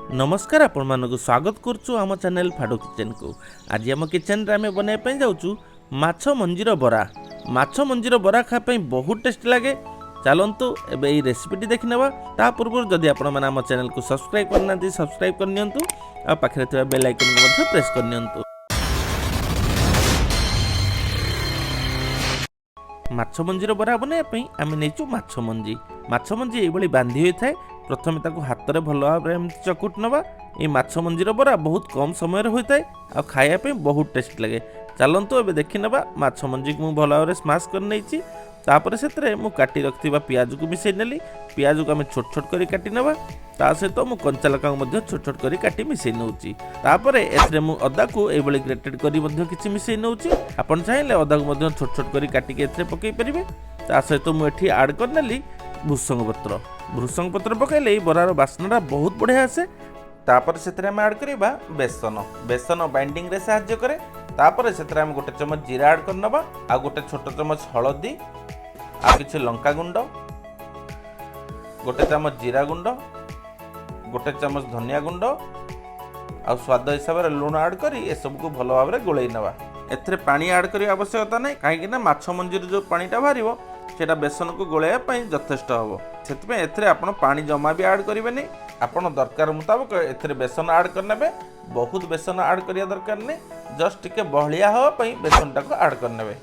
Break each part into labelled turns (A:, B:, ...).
A: नमस्कार आपण मानक स्वागत करछु आम चैनल फाडो किचन को। आज आम किचन रे आमे बने पे जाउछु माछ मंजीर बरा। माछ मंजीर बरा खा पे बहुत टेस्ट लागे। चलंतु एबे ई रेसिपीटी देखि नेबा। ता पूर्व जदि आपण माने आम चैनल को सब्सक्राइब करनांती सब्सक्राइब कर नियंतु आ पाखरे थवा बेल आइकन को मध्ये प्रेस कर नियंतु। माछ मंजीर बरा बने पे आमे नेचु माछ मंजी एबली बांधी होई थाए। प्रथमे ताको हाथ रे भल भाव एमती चकुट नवा। ये माछ मंजीर बरा बहुत कम समय रे होता है आ खाया पे बहुत टेस्ट लगे। चलंतु एबे देखि नबा माछ मंजी को भल भाव स्माश कर नैची। तापर सेतरे मु काटी रखथिबा प्याज को मिसै नेली। प्याज को आमे छोट छोट करी काटी नबा। ता सहित मु कंचा लका को मध्ये छोट छोट करी काटी मिसै नउची। तापर एथरे मु अदा को एबली ग्रेटेड करी मध्ये किछि मिसै नउची। आपण चाहिले अदा को मध्ये छोट छोट करी काटी के एथरे पकई परिबे। ता सहित मु एठी ऐड कर नेली भृसंग पत्र पकईले बरार बास्ना बहुत बढ़िया आसे। तापर से आम ऐड करवा बेसन बाइंडिंग रे साहाय्य करे। तापर से गोटे चमच जीरा ऐड करनबा आ गोटे छोट चमच हलदी आ किछि लंका गुंड गोटे चमच जीरा गुंड गोटे चमच धनिया गुंड आ स्वाद हिसाब से लुण ऐड करी ए सब को भल भाव गोलई नवा। एथरे पानी ऐड करी आवश्यकता नहीं कहीं माछ मंजीर जो पानीटा बाहरिबो सेटा बेसन को गोलाइया पई यथेष्ट हबो। सेतपे एथरे आपण पानी जमा भी ऐड करिवेनी। आपण दरकार मुताबिक एथरे बेसन ऐड करनेबे। बहुत बेसन ऐड करिया दरकार नै, जस्ट टिके बहलिया हो पई बेसनटा को ऐड करनेबे।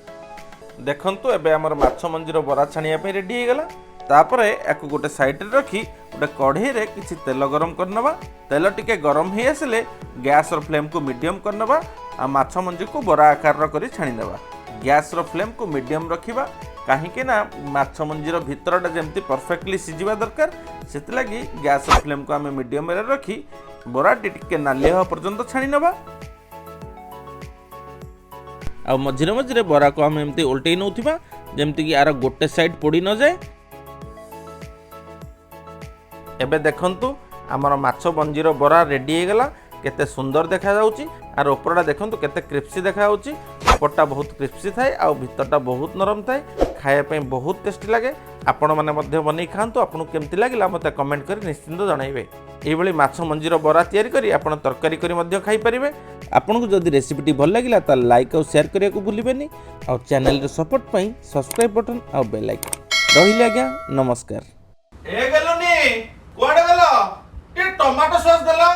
A: देखंतु एबे हमर माछ मंजीर बरा छानिया पे रेडी हे गेला। तापरे एको गोटे साइड रे रखी गोटे कढ़ई रे किछि तेल गरम करनबा। तेल टिके गरम हे आसले गैस रो फ्लेम को मीडियम करनबा आ माछ मंजी को बरा आकार रो करी छानी देबा। गैस रो फ्लेम को मीडियम रखिबा कहीं ना माछ मंजीर भितरटा जमती परफेक्टली सिझिबा दरकार। सेति लागि गैस रो फ्लेम को आमे मीडियम रे रखी बरा टिके नाली हो पर्यंत छानी नबा। आ मझिरे मझिरे बरा को आमे एमती उल्टै नउथिबा जेमती कि आर गोटे साइड पोड़ी न जाए। एबे देखंतु हमर माछ मंजीर बरा रेडी हे गेला। केते सुंदर देखा जाउची आर ऊपरटा देखंतु केते क्रिस्पी देखा जाउची। ऊपरटा बहुत क्रिस्पी थाए आ भितरटा बहुत नरम थाए। खाया पे बहुत टेस्टी लगे। आपण माने मध्य बनै खांतु। आपन केमती लागिला मते कमेंट करी निश्चिंत जणाइबे। एई भली माछ मंजीर बरा तयारी करी आपण तरकारी करी मध्य खाई परिबे। आपन को जदि रेसिपीटी भल लागिला त लाइक और शेयर करिया को भूलिबेनी। आ चैनल रे सपोर्ट पई सब्सक्राइब बटन आ बेल आइकन रहिला। आज्ञा नमस्कार।
B: ए गलोनी कोआडे गलो? टे टमाटो सॉस देला।